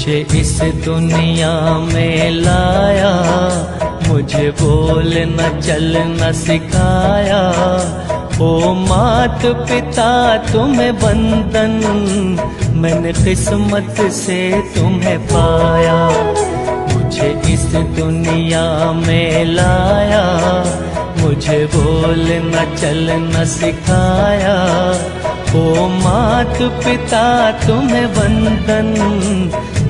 मुझे इस दुनिया में लाया, मुझे बोलना चलना सिखाया। ओ मात पिता तुम्हें बंधन, मैंने किस्मत से तुम्हें पाया। मुझे इस दुनिया में लाया, मुझे बोलना चलना सिखाया। ओ मात पिता तुम्हें बंधन,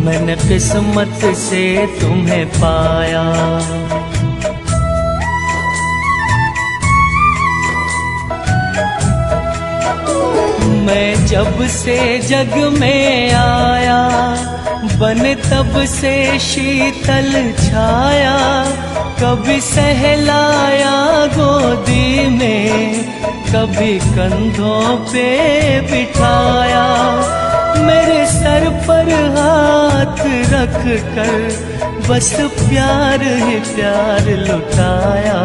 मैंने किस्मत से तुम्हें पाया। मैं जब से जग में आया, बन तब से शीतल छाया। कभी सहलाया गोदी में, कभी कंधों पे बिठाया। मेरे सर पर हाथ रख कर बस प्यार ही प्यार लुटाया।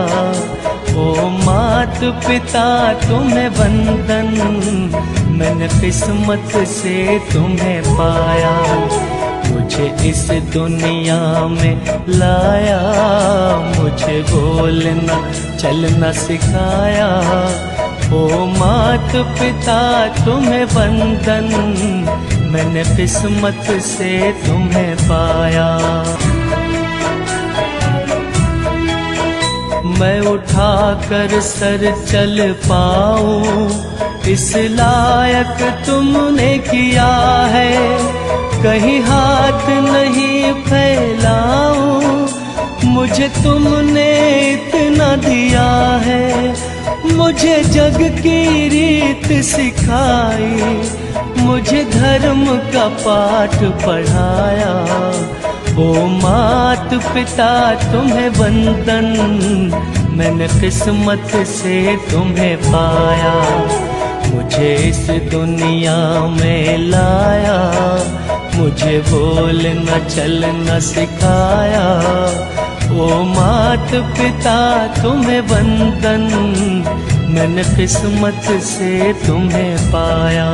ओ मात पिता तुम्हें बंधन, मैंने किस्मत से तुम्हें पाया। मुझे इस दुनिया में लाया, मुझे बोलना चलना सिखाया। ओ मात पिता तुम्हें बंधन, मैंने किस्मत से तुम्हें पाया। मैं उठा कर सर चल पाऊं, इस लायक तुमने किया है। कहीं हाथ नहीं फैलाऊं, मुझे तुमने इतना दिया है। मुझे जग की रीत सिखाई, मुझे धर्म का पाठ पढ़ाया। ओ मात पिता तुम्हें बंधन, मैंने किस्मत से तुम्हें पाया। मुझे इस दुनिया में लाया, मुझे बोलना चलना सिखाया। ओ मात पिता तुम्हें बंधन, मैंने किस्मत से तुम्हें पाया।